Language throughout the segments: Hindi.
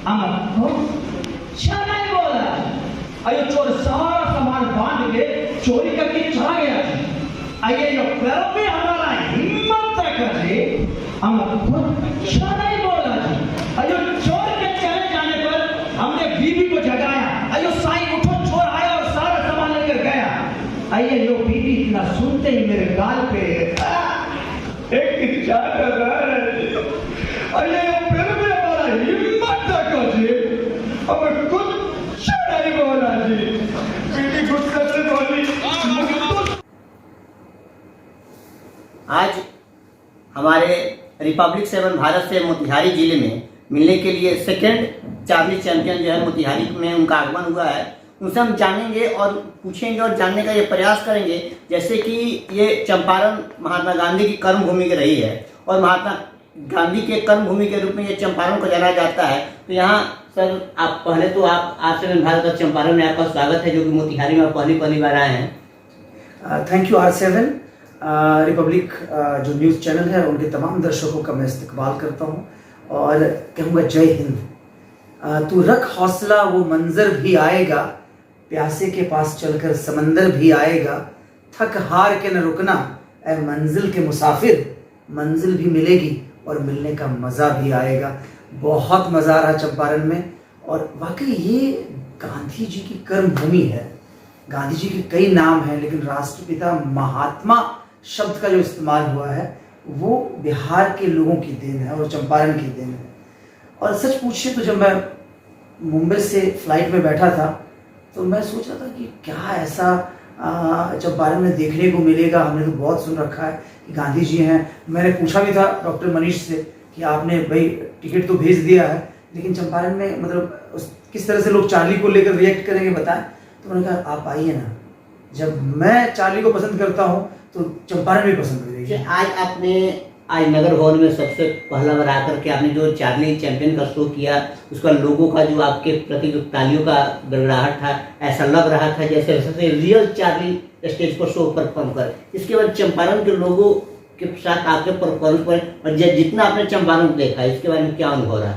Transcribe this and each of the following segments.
अमर नहीं बोला। अयो चोर सारा सामान बांध के चोरी करके चला गया। आइए जो पैरों में हमारा हिम्मत करे अमर नहीं बोला। अयो चोर के चले जाने पर हमने बीवी को जगाया। अयो साईं उठो, चोर आया और सारा सामान लेकर गया। आइए यो बीवी इतना सुनते ही मेरे गाल पे एक चाटा अरे फिर भी हमारा हिम्मत रखो जी, हमें कुछ नहीं बोला जी। बीवी गुस्से से बोली। आज हमारे रिपब्लिक 7 भारत से मोतिहारी जिले में मिलने के लिए सेकंड चार्ली चैंपियन जो है मोतिहारी में उनका आगमन हुआ है। उनसे हम जानेंगे और पूछेंगे और जानने का ये प्रयास करेंगे जैसे कि ये चंपारण महात्मा गांधी की कर्म भूमि की रही है और महात्मा गांधी के कर्म भूमि के रूप में ये चंपारण को जाना जाता है। तो यहाँ सर आप पहले तो आप R7 भारत और चंपारण में आपका स्वागत है जो कि मोतिहारी में पहली बार आए हैं। थैंक यू R7 रिपब्लिक जो न्यूज़ चैनल है उनके तमाम दर्शकों का मैं इस्तकबाल करता हूँ और कहूँगा जय हिंद। तू रख हौसला वो मंजर भी आएगा, प्यासे के पास चलकर समंदर भी आएगा, थक हार के न रुकना ऐ मंजिल के मुसाफिर, मंजिल भी मिलेगी और मिलने का मज़ा भी आएगा। बहुत मज़ा आ रहा चंपारण में और वाकई ये गांधी जी की कर्म भूमि है। गांधी जी के कई नाम हैं लेकिन राष्ट्रपिता महात्मा शब्द का जो इस्तेमाल हुआ है वो बिहार के लोगों की देन है और चंपारण की देन है। और सच पूछिए तो जब मैं मुंबई से फ्लाइट में बैठा था तो मैं सोच रहा था कि क्या ऐसा चंपारण में देखने को मिलेगा। हमने तो बहुत सुन रखा है कि गांधी जी हैं। मैंने पूछा भी था डॉक्टर मनीष से कि आपने भाई टिकट तो भेज दिया है लेकिन चंपारण में मतलब किस तरह से लोग चार्ली को लेकर रिएक्ट करेंगे बताएं। तो उन्होंने कहा आप आइए ना, जब मैं चार्ली को पसंद करता हूँ तो चंपारण भी पसंद करेगी। आज नगर भवन में सबसे पहला बार आकर के आपने जो चार्ली चैंपियन का शो किया उसका लोगों का जो आपके प्रति जो तालियों का गड़गड़ाहट था ऐसा लग रहा था जैसे रियल चार्ली स्टेज पर शो परफॉर्म करे। इसके बाद चंपारण के लोगों के साथ आपके परफॉर्मेंस पर और जितना आपने चंपारण को देखा इसके बारे में क्या अनुभव रहा?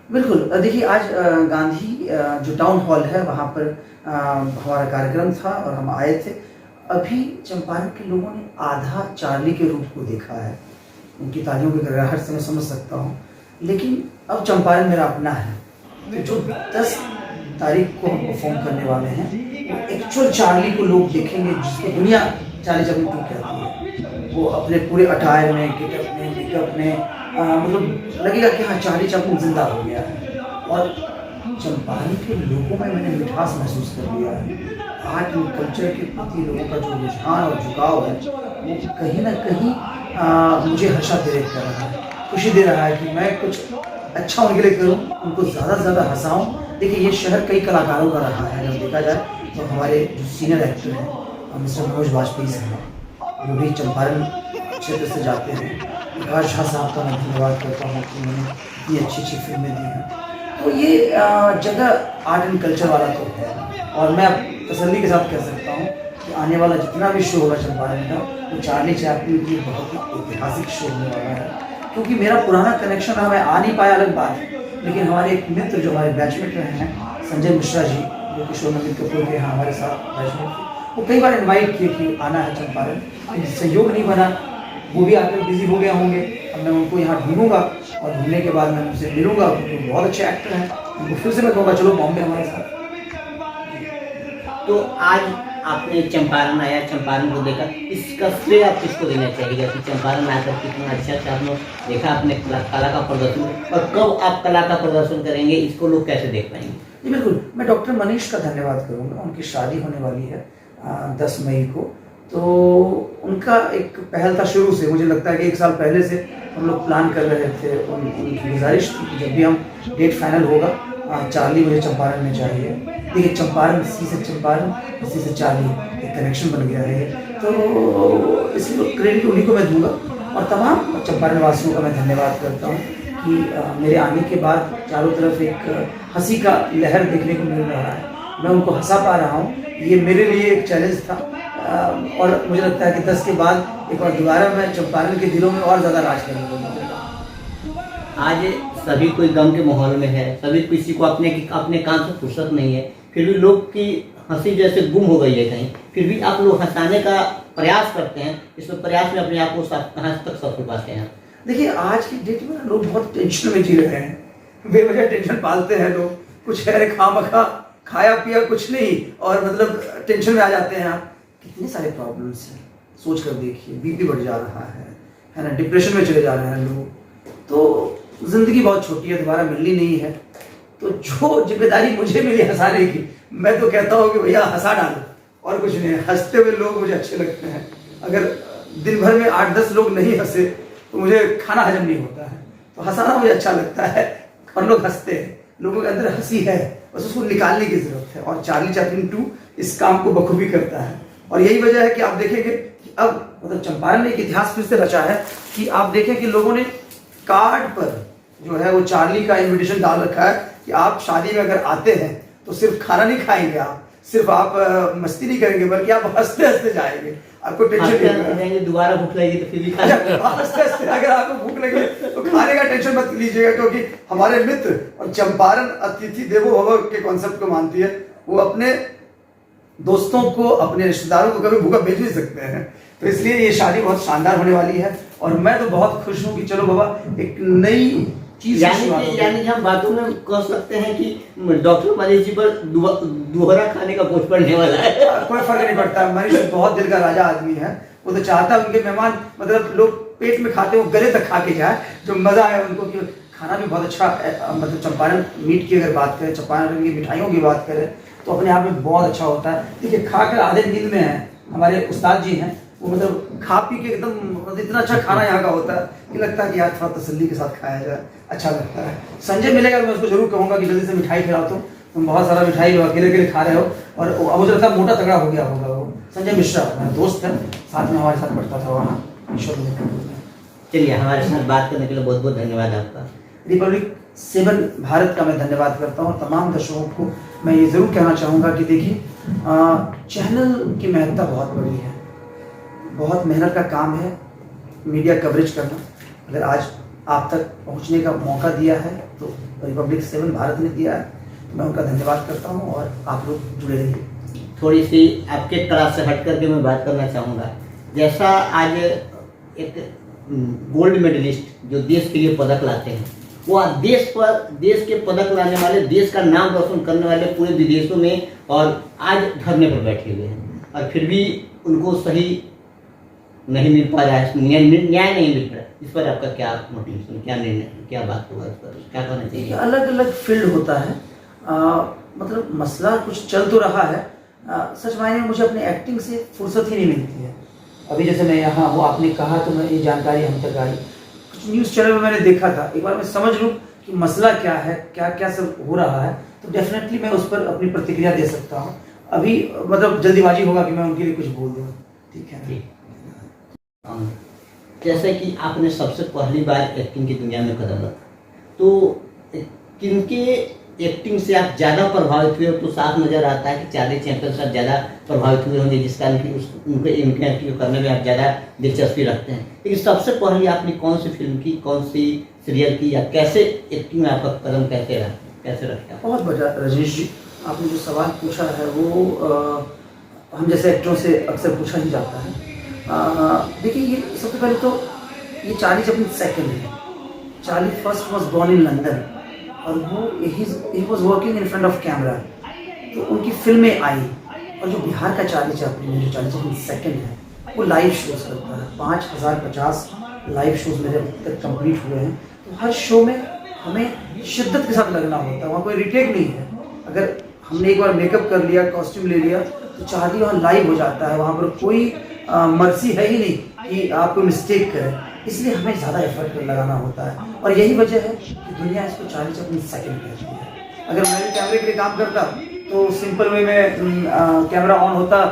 बिल्कुल, देखिए आज गांधी जो टाउन हॉल है वहाँ पर हमारा कार्यक्रम था और हम आए थे। अभी चंपारण के लोगों ने आधा चार्ली के रूप को देखा है। उनकी तालियों की गड़गड़ाहट से मैं समझ सकता हूँ लेकिन अब चंपारण मेरा अपना है। तो जो 10 तारीख को हम परफॉर्म करने वाले हैं वो एक्चुअल चार्ली को लोग देखेंगे जिसको दुनिया चार्ली चैपलिन टू कहती है। वो अपने पूरे अटायर में, गेटअप में, मेकअप में मतलब लगेगा कि हाँ चार्ली चैपलिन जिंदा हो गया है। और चंपारण के लोगों में मैंने मिठास महसूस कर लिया है। आर्ट एंड कल्चर के प्रति लोगों का जो रुझान और झुकाव है वो कहीं ना कहीं मुझे हर्षातिरेक कर रहा है, खुशी दे रहा है कि मैं कुछ अच्छा उनके लिए करूं, उनको ज़्यादा से ज़्यादा हंसाऊं। देखिए ये शहर कई कलाकारों का रहा है। अगर देखा जाए तो हमारे जो सीनियर एक्टर हैं मिस्टर मनोज वाजपेयी साहब वो भी चंपारण क्षेत्र से जाते हैं। प्रकाश झा साहब का मैं धन्यवाद करता हूँ कि उन्होंने इतनी अच्छी फिल्में दी हैं। तो ये जगह आर्ट एंड कल्चर वाला तो है और मैं तसल्ली के साथ कह सकता हूँ कि आने वाला जितना भी शो होगा चंपारण का वो चार्ली चैपलिन की बहुत ही ऐतिहासिक शो होने वाला है। क्योंकि मेरा पुराना कनेक्शन रहा, मैं आ नहीं पाया अलग बात है लेकिन हमारे एक मित्र जो हमारे बैचमेट रहे हैं संजय मिश्रा जी जो कि शो नमित कपूर के यहाँ हमारे साथ बैचमेट थे, वो कई बार इन्वाइट किए कि आना है चंपारण, लेकिन सहयोग नहीं बना। वो भी आकर बिजी हो गए होंगे। अब मैं उनको यहाँ ढूंढूंगा और ढूंढने के बाद मैं उनसे मिलूंगा क्योंकि बहुत अच्छे एक्टर हैं। उनको फिर से मैं कहूँगा चलो बॉम्बे हमारे साथ। तो आज आपने चंपारण आया, चंपारण को देखा, इसका श्रेय आप किसको देना चाहिएगा कि चंपारण आकर कितना अच्छा आपने देखा अपने कला का प्रदर्शन और कब आप कला का प्रदर्शन करेंगे इसको लोग कैसे देख पाएंगे? जी बिल्कुल, मैं डॉक्टर मनीष का धन्यवाद करूँगा। उनकी शादी होने वाली है 10 मई को, तो उनका एक पहल था शुरू से। मुझे लगता है कि 1 साल पहले से हम लोग प्लान कर रहे थे। उनकी गुजारिश थी कि जब भी हम डेट फाइनल होगा चार्ली मुझे चंपारण में चाहिए। देखिए चंपारण, इसी से चंपारण, इसी से चार्ली एक कनेक्शन बन गया है। तो इसलिए क्रेडिट उन्हीं को मैं दूंगा और तमाम चंपारण वासियों का मैं धन्यवाद करता हूँ कि मेरे आने के बाद चारों तरफ एक हंसी का लहर देखने को मिल रहा है। मैं उनको हंसा पा रहा हूँ, ये मेरे लिए एक चैलेंज था और मुझे लगता है कि 10 के बाद एक बार दोबारा मैं चंपारण के दिलों में और ज़्यादा राज करने को मिलेगा। आज सभी कोई गम के माहौल में है, सभी किसी को अपने काम से फुर्सत नहीं है, फिर भी लोग की हंसी जैसे गुम हो गई है कहीं, फिर भी आप लोग हंसाने का प्रयास करते हैं। इस प्रयास में अपने आप को कहाँ तक सफल पाते हैं? देखिए आज की डेट में लोग बहुत टेंशन में जी रहे हैं, बेवजह टेंशन पालते हैं लोग, कुछ है खामखा खाया पिया कुछ नहीं और मतलब टेंशन में आ जाते हैं। आप कितने सारे प्रॉब्लम्स हैं, सोच कर देखिए, बीपी बढ़ जा रहा है ना, डिप्रेशन में चले जा रहे हैं लोग। तो जिंदगी बहुत छोटी है, दोबारा मिलनी नहीं है, तो जो जिम्मेदारी मुझे मिली हंसाने की, मैं तो कहता हूँ कि भैया हंसा डालो और कुछ नहीं है। हंसते हुए लोग मुझे अच्छे लगते हैं। अगर दिन भर में 8-10 लोग नहीं हंसे तो मुझे खाना हजम नहीं होता है। तो हंसाना मुझे अच्छा लगता है और लोग हंसते हैं, लोगों के अंदर हंसी है, बस उसको निकालने की जरूरत है। और चार्ली चैपलिन 2 इस काम को बखूबी करता है। और यही वजह है कि आप देखेंगे कि अब मतलब चंपारण ने एक इतिहास फिर से रचा है कि आप देखें कि लोगों ने कार्ड पर जो है वो चार्ली का इन्विटेशन डाल रखा है कि आप शादी में अगर आते हैं तो सिर्फ खाना नहीं खाएंगे, आप सिर्फ आप मस्ती नहीं करेंगे, बल्कि आप हंसते हंसते जाएंगे, आपको टेंशन नहीं होगा। दोबारा भूख लगेगी तो फिर भी खाना हंसते हंसते अगर आपको भूख लगे तो खाने का टेंशन मत लीजिएगा, क्योंकि हमारे मित्र और चंपारण अतिथि देवो भव के कॉन्सेप्ट को मानती है। वो अपने दोस्तों को, अपने रिश्तेदारों को कभी भूखा भेज नहीं सकते हैं। तो इसलिए ये शादी बहुत शानदार होने वाली है और मैं तो बहुत खुश हूँ कि चलो बाबा एक नई चीज। यानी कि हम बातों में कह सकते हैं कि डॉक्टर मनीष जी पर दोहरा खाने का बोझ पड़ने वाला है। कोई फर्क नहीं पड़ता, मनीष बहुत दिल का राजा आदमी है। वो तो चाहता है उनके मेहमान मतलब लोग पेट में खाते हो गले तक खा के जाए, जो मजा है उनको कि खाना भी बहुत अच्छा। मतलब चंपारण मीट की अगर बात करें, चंपारण की मिठाइयों की बात करें तो अपने आप में बहुत अच्छा होता है। देखिए खाकर आधे नींद में है, हमारे उस्ताद जी हैं, वो मतलब खा पी के एकदम मतलब इतना अच्छा खाना यहाँ का होता है कि लगता है कि यार थोड़ा तसल्ली के साथ खाया जाए, अच्छा लगता है। संजय मिलेगा तो मैं उसको जरूर कहूँगा कि जल्दी से मिठाई खिलाओ, तुम बहुत सारा मिठाई अकेले अकेले खा रहे हो। और मुझे लगता है मोटा तगड़ा हो गया होगा वो। संजय मिश्रा मेरा दोस्त है, साथ में हमारे साथ पढ़ता था वहाँ ईश्वर में। चलिए हमारे साथ बात करने के लिए बहुत बहुत धन्यवाद आपका। रिपब्लिक 7 भारत का मैं धन्यवाद करता हूँ। तमाम दर्शकों को मैं ये ज़रूर कहना चाहूँगा कि देखिए चैनल की महत्ता बहुत बड़ी है, बहुत मेहनत का काम है मीडिया कवरेज करना। अगर आज आप तक पहुँचने का मौका दिया है तो रिपब्लिक 7 भारत ने दिया है, तो मैं उनका धन्यवाद करता हूँ और आप लोग जुड़े रहिए। थोड़ी सी आपके क्लास से हट करके मैं बात करना चाहूँगा। जैसा आज एक गोल्ड मेडलिस्ट जो देश के लिए पदक लाते हैं, वो देश के पदक लाने वाले, देश का नाम रोशन करने वाले पूरे विदेशों में और आज धरने पर बैठे हुए हैं और फिर भी उनको सही नहीं मिल पा रहा है, न्याय नहीं मिल रहा है। इस पर आपका क्या मोटिवेशन, क्या निर्णय, क्या बात होगा, इस पर क्या कहना चाहिए? अलग अलग फील्ड होता है, मतलब मसला कुछ चल तो रहा है। सच मायने में मुझे अपनी एक्टिंग से फुर्सत ही नहीं मिलती है। अभी जैसे मैं यहाँ वो आपने कहा तो मैं ये जानकारी हम तक आई, कुछ न्यूज़ चैनल में मैंने देखा था। एक बार मैं समझ लूँ कि मसला क्या है, क्या क्या सब हो रहा है, तो डेफिनेटली मैं उस पर अपनी प्रतिक्रिया दे सकता हूँ। अभी मतलब जल्दीबाजी होगा कि मैं उनके लिए कुछ बोल दूँ, ठीक है? जैसे कि आपने सबसे पहली बार एक्टिंग की दुनिया में कदम रखा, तो किनके एक्टिंग से आप ज़्यादा प्रभावित हुए? तो साफ नज़र आता है कि चार्ली चैपलिन से आप ज़्यादा प्रभावित हुए होंगे, जिस कारण की उनके एक्टिंग करने में आप ज़्यादा दिलचस्पी रखते हैं। लेकिन सबसे पहले आपने कौन सी फिल्म की, कौन सी सीरियल की, या कैसे एक्टिंग में आपका कदम कैसे रखा? बहुत बढ़िया राजेश जी, आपने जो सवाल पूछा है वो हम जैसे एक्टरों से अक्सर पूछा ही जाता है। देखिए ये सबसे पहले तो ये चार्ली चैपलिन सेकंड है। Charlie first was born in London और वो he was working in front of camera, तो उनकी फिल्में आई। और जो बिहार का चार्ली चैपलिन है, जो चार्ली चैपलिन सेकंड है, वो लाइव शोज करता है। 5050 लाइव शोज मेरे अब तक कंप्लीट हुए हैं। तो हर शो में हमें शिद्दत के साथ लगना होता है, वहाँ कोई रिटेक नहीं है। अगर हमने एक बार मेकअप कर लिया, कॉस्ट्यूम ले लिया, तो चार्ली वहाँ लाइव हो जाता है। वहाँ पर कोई मर्जी है ही नहीं कि आप कोई मिस्टेक करें, इसलिए हमें ज़्यादा एफर्ट लगाना होता है। और यही वजह है कि दुनिया इसको चार्ली चैपलिन सेकंड कहती है। अगर मैं भी कैमरे के लिए काम करता तो सिंपल वे में कैमरा ऑन होता,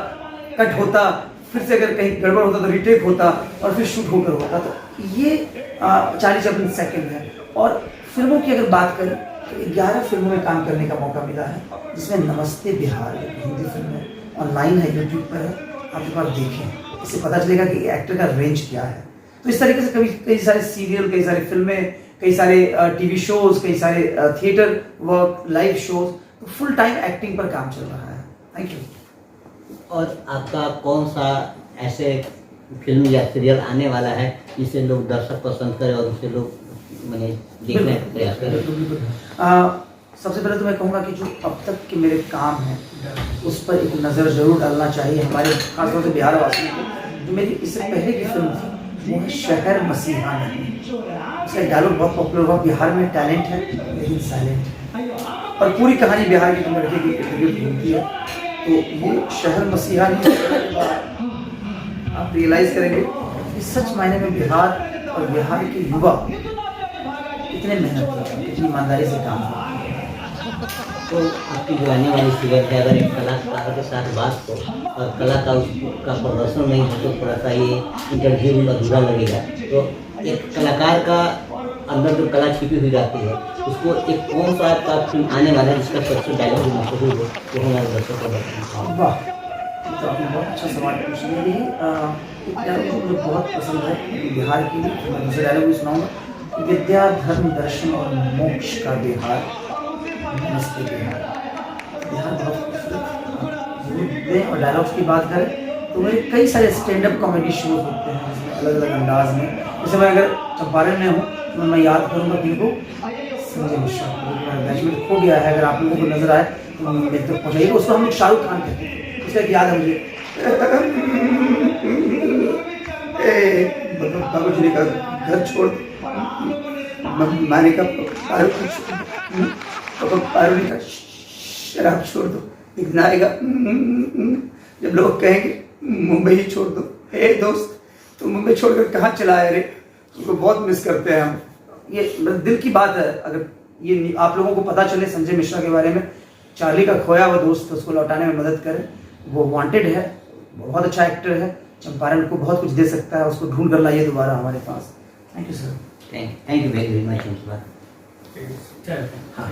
कट होता, फिर से अगर कहीं गड़बड़ होता तो रीटेक होता और फिर शूट होकर होता। तो ये चार्ली चैपलिन सेकंड है। और फिल्मों की अगर बात करें तो 11 फिल्मों में काम करने का मौका मिला है, जिसमें नमस्ते बिहार एक हिंदी फिल्म है, ऑनलाइन है, यूट्यूब पर है, आप एक बार देखें, इससे पता चलेगा कि एक्टर का रेंज क्या है। तो इस तरीके से कई सारे सीरियल, कई सारी फिल्में, कई सारे टीवी शोज, कई सारे थिएटर वर्क, लाइव शोज, तो फुल टाइम एक्टिंग पर काम चल रहा है। Thank you. और आपका कौन सा ऐसे फिल्म या सीरियल आने वाला है जिसे लोग दर्शक पसंद करें और उसे लोग मैंने देखने का प्रयास करें? सबसे पहले तो मैं कहूँगा कि जो अब तक के मेरे काम हैं उस पर एक नज़र जरूर डालना चाहिए हमारे खासतौर से बिहार वासियों को। जो मेरी इससे पहले की फिल्म थी वो है शहर मसीहा नहीं। उसका डायलॉग बहुत पॉपुलर हुआ, बिहार में टैलेंट है लेकिन साइलेंट है, और पूरी कहानी बिहार की लड़के की इर्द घूमती है। तो ये शहर मसीहा नहीं, आप रियलाइज करेंगे कि सच मायने में बिहार और बिहार के युवा कितने मेहनत करते हैं, कितनी ईमानदारी से काम करते हैं। तो आपकी जो आने वाली सीरियल है, अगर एक कलाकार के साथ बात हो और कला का उसका प्रदर्शन नहीं हो तो थोड़ा सा ये इंटरव्यू अधूरा लगेगा। तो एक कलाकार का अंदर जो कला छिपी हुई रहती है उसको एक कौन सा आपका फिल्म आने वाला है जिसका सबसे डायलॉग मशहूर हो वो हमारे दर्शकों को बताएं। वाह, तो आपने बहुत अच्छा सवाल पूछा। मेरी एक डायलॉग मुझे बहुत पसंद है बिहार की, मैं दूसरे डायलॉग भी सुनाऊंगा। विद्या धर्म दर्शन और मोक्ष का बिहार, नमस्ते बिहार। बिहार बहुत खूबसूरत। और डायलॉग्स की बात करें तो मेरे कई सारे स्टैंड अप कॉमेडी शोज होते हैं जिसमें अलग अलग अंदाज में, जैसे मैं अगर चंपारण में हूँ तो मैं याद करूँगा किनको, संजय मिश्रा को। बैचमेंट खो गया है, अगर आप लोगों को नजर आए तो मेरे तक पहुँचाइए। उसको हम लोग शाहरुख खान कहते हैं, उसका एक याद है मुझे, बाबूजी का घर छोड़ माने का पारुनी का शराब छोड़ दो, एक दिन आएगा जब लोग कहेंगे मुंबई ही छोड़ दो। हे दोस्त, तुम मुंबई छोड़कर कहाँ चला आए रे, तुमको बहुत मिस करते हैं हम। ये दिल की बात है। अगर ये आप लोगों को पता चले संजय मिश्रा के बारे में, चार्ली का खोया हुआ दोस्त, उसको लौटाने में मदद करें। वो वांटेड है, बहुत अच्छा एक्टर है, चंपारण को बहुत कुछ दे सकता है, उसको ढूंढ कर लाइए दोबारा हमारे पास। Thank you sir. Thank you very much. हाँ।